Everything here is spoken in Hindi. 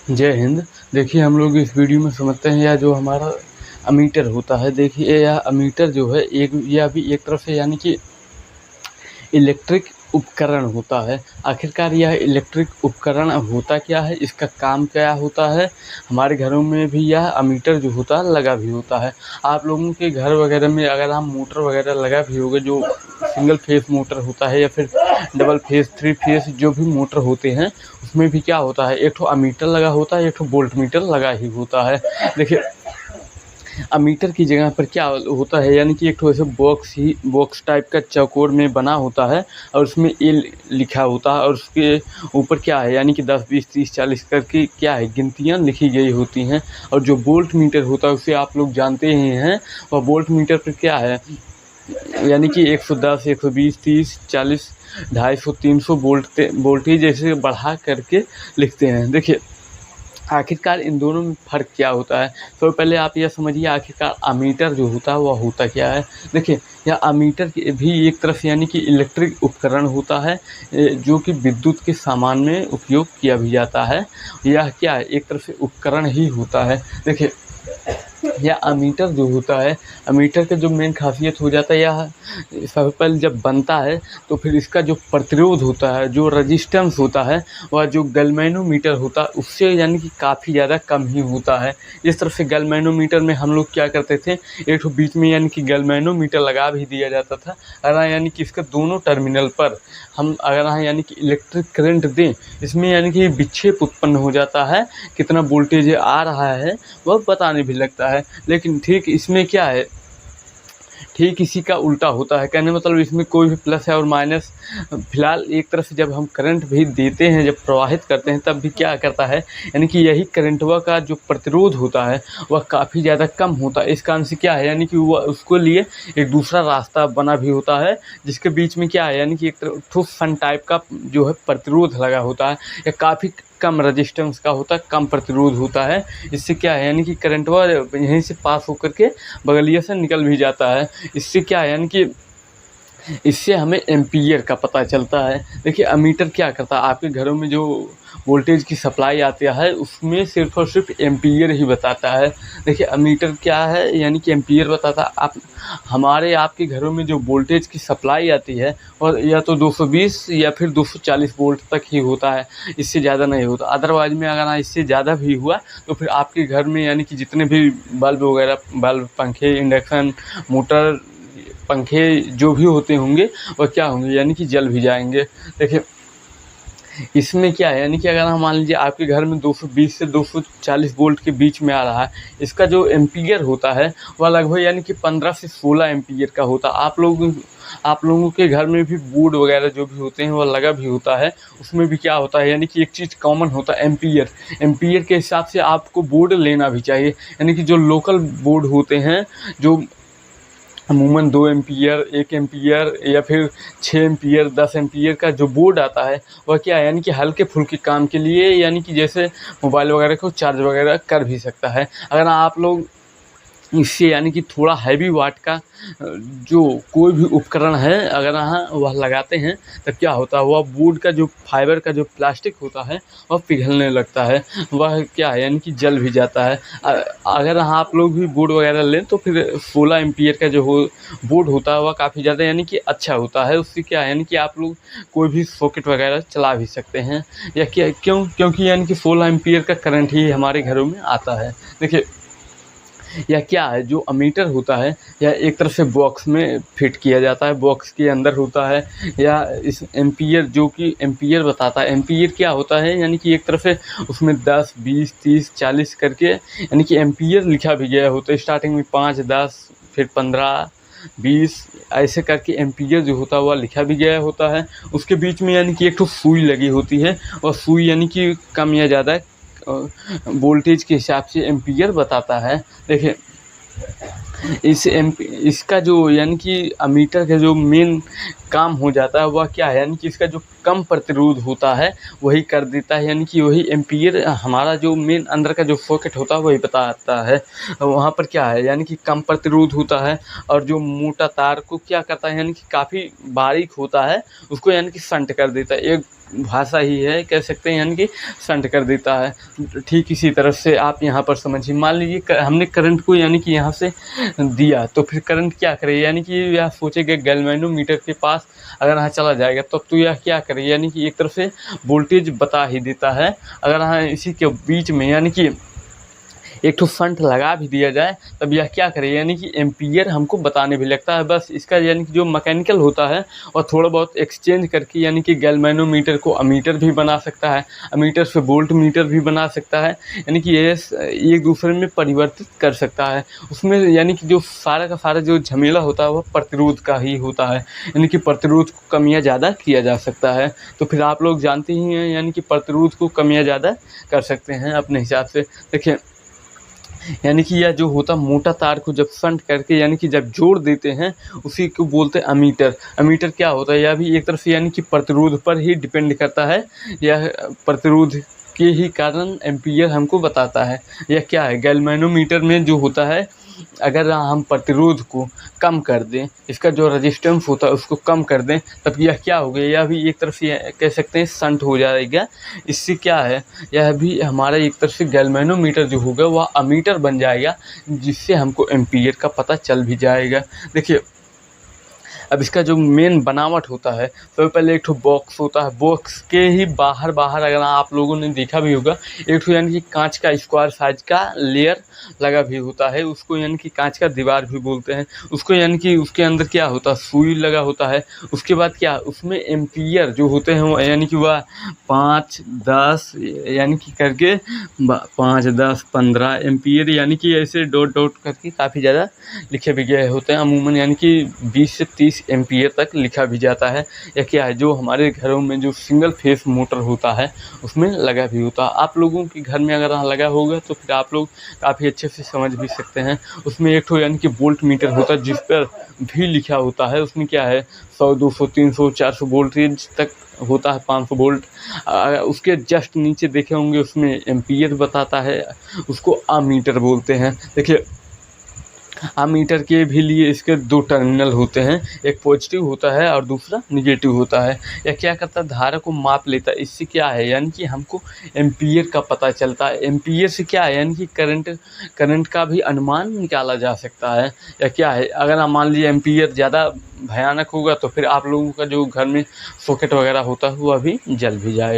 जय हिंद। देखिए, हम लोग इस वीडियो में समझते हैं या जो हमारा अमीटर होता है। देखिए, यह अमीटर जो है यह भी एक तरफ से यानी कि इलेक्ट्रिक उपकरण होता है। आखिरकार यह इलेक्ट्रिक उपकरण होता क्या है, इसका काम क्या होता है। हमारे घरों में भी यह अमीटर जो होता है लगा भी होता है। आप लोगों के घर वगैरह में अगर हम मोटर वगैरह लगा भी होगा, जो सिंगल फेस मोटर होता है या फिर डबल फेस, 3 फेस जो भी मोटर होते हैं, उसमें भी क्या होता है, एक ठो अमीटर लगा होता है, एक ठो वोल्ट मीटर लगा ही होता है। देखिए, अमीटर की जगह पर क्या होता है, यानी कि एक ठो ऐसे बॉक्स टाइप का चौकोर में बना होता है और उसमें ए लिखा होता है और उसके ऊपर क्या है, यानी कि 10, 20, 30, 40 करके क्या है गिनतियाँ लिखी गई होती हैं। और जो वोल्ट मीटर होता है उसे आप लोग जानते ही हैं। और वोल्ट मीटर पर क्या है, यानी कि 110, 120, 30, 40, 250, 300 वोल्टेज ऐसे बढ़ा करके लिखते हैं। देखिए, आखिरकार इन दोनों में फ़र्क क्या होता है। तो पहले आप यह समझिए, आखिरकार अमीटर जो होता है वह होता क्या है। देखिए, यह अमीटर भी एक तरफ से यानी कि इलेक्ट्रिक उपकरण होता है, जो कि विद्युत के सामान में उपयोग किया भी जाता है। यह क्या है, एक तरफ से उपकरण ही होता है। देखिए, यह अमीटर जो होता है, अमीटर का जो मेन खासियत हो जाता है, यह सबसे पहले जब बनता है तो फिर इसका जो प्रतिरोध होता है, जो रजिस्टेंस होता है, वह जो गैल्वेनोमीटर होता है उससे यानी कि काफ़ी ज़्यादा कम ही होता है। इस तरफ से गैल्वेनोमीटर में हम लोग क्या करते थे, एक ठो बीच में यानी कि गैल्वेनोमीटर लगा भी दिया जाता था। अगर यानी कि इसके दोनों टर्मिनल पर हम अगर यानी कि इलेक्ट्रिक करंट दें, इसमें यानी कि विक्षेप उत्पन्न हो जाता है, कितना वोल्टेज आ रहा है वह बताने भी लगता है। लेकिन ठीक इसमें क्या है, ठीक इसी का उल्टा होता है। कहने मतलब इसमें कोई भी प्लस है और माइनस, फिलहाल एक तरफ से जब हम करंट भी देते हैं, जब प्रवाहित करते हैं, तब भी क्या करता है, यानी कि यही करंटवा का जो प्रतिरोध होता है वह काफ़ी ज़्यादा कम होता है। इस कारण से क्या है, यानी कि वह उसको लिए एक दूसरा रास्ता बना भी होता है, जिसके बीच में क्या है, यानी कि एक ठोस सन टाइप का जो है प्रतिरोध लगा होता है, या काफ़ी कम रजिस्टेंस का होता है, कम प्रतिरोध होता है। इससे क्या है, यानी कि करंटवा यहीं से पास होकर के बगलिया से निकल भी जाता है। इससे क्या है, यानी कि इससे हमें एम्पीयर का पता चलता है। देखिए, अमीटर क्या करता है, आपके घरों में जो वोल्टेज की सप्लाई आती है उसमें सिर्फ और सिर्फ एम्पीयर ही बताता है। देखिए, अमीटर क्या है, यानी कि एम्पीयर बताता है। आप हमारे आपके घरों में जो वोल्टेज की सप्लाई आती है और या तो 220 या फिर 240 वोल्ट तक ही होता है, इससे ज़्यादा नहीं होता। अदरवाइज में अगर इससे ज़्यादा भी हुआ तो फिर आपके घर में यानी कि जितने भी बल्ब वगैरह, बल्ब, पंखे, इंडक्शन मोटर, पंखे जो भी होते होंगे वह क्या होंगे, यानी कि जल भी जाएंगे। देखिए, इसमें क्या है, यानी कि अगर हम मान लीजिए आपके घर में 220 से 240 वोल्ट के बीच में आ रहा है, इसका जो एम्पीयर होता है वह लगभग यानी कि 15 से 16 एम्पीयर का होता है। आप लोगों के घर में भी बोर्ड वगैरह जो भी होते हैं वह लगा भी होता है, उसमें भी क्या होता है, यानी कि एक चीज़ कॉमन होता है, एम्पीयर। एम्पीयर के हिसाब से आपको बोर्ड लेना भी चाहिए, यानी कि जो लोकल बोर्ड होते हैं, जो अमूमन 2 एम्पीयर, 1 एम्पीयर या फिर 6 एम्पीयर, 10 एम्पीयर का जो बोर्ड आता है वह क्या है, यानी कि हल्के फुल्के काम के लिए, यानी कि जैसे मोबाइल वगैरह को चार्ज वगैरह कर भी सकता है। अगर आप लोग इससे यानी कि थोड़ा हैवी वाट का जो कोई भी उपकरण है अगर वह लगाते हैं, तब क्या होता है, वह बोर्ड का जो फाइबर का जो प्लास्टिक होता है वह पिघलने लगता है, वह क्या है, यानी कि जल भी जाता है। अगर आप लोग भी बोर्ड वगैरह लें तो फिर 16 एम्पीयर का जो बोर्ड होता है वह काफ़ी ज़्यादा यानी कि अच्छा होता है। उससे क्या है, यानी कि आप लोग कोई भी सॉकेट वगैरह चला भी सकते हैं, या क्योंकि यानी कि 16 एम्पीयर का करंट ही हमारे घरों में आता है। देखिए, या क्या है, जो अमीटर होता है या एक तरफ से बॉक्स में फिट किया जाता है, बॉक्स के अंदर होता है, या इस एम्पीयर जो कि एम्पीयर बताता है। एम्पीयर क्या होता है, यानी कि एक तरफ से उसमें 10, 20, 30, 40 करके यानी कि एम्पीयर लिखा भी गया होता है। स्टार्टिंग में 5, 10, फिर 15, 20 ऐसे करके एम्पीयर जो होता है वह लिखा भी गया होता है। उसके बीच में यानी कि एक तो सुई लगी होती है, और सुई यानी कि कम या ज़्यादा वोल्टेज के हिसाब से एम्पीयर बताता है। देखिए, इसका जो यानी कि अमीटर का जो मेन काम हो जाता है वह क्या है, यानी कि इसका जो कम प्रतिरोध होता है वही कर देता है, यानी कि वही एम्पीयर हमारा जो मेन अंदर का जो सॉकेट होता है वही बताता है। वहाँ पर क्या है, यानी कि कम प्रतिरोध होता है, और जो मोटा तार को क्या करता है, यानी कि काफ़ी बारीक होता है, उसको यानी कि शंट कर देता है। एक भाषा ही है, कह सकते हैं, यानी कि शंट कर देता है। ठीक इसी तरह से आप यहाँ पर समझिए, मान लीजिए हमने करंट को यानी कि यहाँ से दिया, तो फिर करंट क्या करेगा, यानी कि यह सोचेगा गैल्वेनोमीटर के पास अगर यहाँ चला जाएगा तब तो यह क्या करेगा, यानी कि एक तरफ से वोल्टेज बता ही देता है। अगर यहाँ इसी के बीच में यानी कि एक ठो शंट लगा भी दिया जाए तब यह क्या करे, यानी कि एम्पीयर हमको बताने भी लगता है। बस इसका यानी कि जो मैकेनिकल होता है और थोड़ा बहुत एक्सचेंज करके यानी कि गैल्वेनोमीटर को अमीटर भी बना सकता है, अमीटर से वोल्ट मीटर भी बना सकता है, यानी कि ये एक दूसरे में परिवर्तित कर सकता है। उसमें यानी कि जो सारा का सारा जो झमेला होता है वह प्रतिरोध का ही होता है, यानी कि प्रतिरोध को कम या ज़्यादा किया जा सकता है। तो फिर आप लोग जानते ही हैं, यानी कि प्रतिरोध को कम या ज़्यादा कर सकते हैं अपने हिसाब से। देखिए, यानी कि यह जो होता मोटा तार को जब शंट करके यानी कि जब जोड़ देते हैं उसी को बोलते हैं अमीटर। अमीटर क्या होता है, यह भी एक तरफ से यानी कि प्रतिरोध पर ही डिपेंड करता है। यह प्रतिरोध के ही कारण एम्पीयर हमको बताता है। यह क्या है, गैल्वेनोमीटर में जो होता है, अगर हम प्रतिरोध को कम कर दें, इसका जो रेजिस्टेंस होता है उसको कम कर दें, तब यह क्या हो गया, यह भी एक तरफ से कह सकते हैं शंट हो जाएगा। इससे क्या है, यह भी हमारा एक तरफ से गैल्वेनोमीटर जो होगा वह अमीटर बन जाएगा, जिससे हमको एम्पीयर का पता चल भी जाएगा। देखिए, अब इसका जो मेन बनावट होता है, तो पहले एक ठो बॉक्स होता है, बॉक्स के ही बाहर अगर आप लोगों ने देखा भी होगा, एक ठो यानी कि कांच का स्क्वायर साइज का लेयर लगा भी होता है, उसको यानी कि कांच का दीवार भी बोलते हैं। उसको यानी कि उसके अंदर क्या होता है, सुई लगा होता है। उसके बाद क्या, उसमें एम्पीयर जो होते हैं वो यानी कि वह 5, 10 यानी कि करके 5, 10, 15 एम्पीयर यानी कि ऐसे डॉट डॉट करके काफ़ी ज़्यादा लिखे भी गए होते हैं। अमूमन यानी कि 20 से 30 एम्पीयर तक लिखा भी जाता है। या क्या है, जो हमारे घरों में जो सिंगल फेस मोटर होता है उसमें लगा भी होता है। आप लोगों के घर में अगर लगा होगा तो फिर आप लोग काफ़ी अच्छे से समझ भी सकते हैं। उसमें एक ठो यानी कि वोल्ट मीटर होता है, जिस पर भी लिखा होता है। उसमें क्या है, 100, 200, 300, 400 वोल्टेज तक होता है, 500 वोल्ट। उसके जस्ट नीचे देखे होंगे उसमें एम्पीयर बताता है, उसको अमीटर बोलते हैं। देखिए, अमीटर के भी लिए इसके 2 टर्मिनल होते हैं, एक पॉजिटिव होता है और दूसरा निगेटिव होता है। यह क्या करता है, धारा को माप लेता है। इससे क्या है, यानी कि हमको एम्पीयर का पता चलता है। एम्पीयर से क्या है, यानी कि करंट का भी अनुमान निकाला जा सकता है। या क्या है, अगर हम मान लीजिए एम्पीयर ज़्यादा भयानक होगा तो फिर आप लोगों का जो घर में सॉकेट वगैरह होता है वह भी जल भी जाएगा।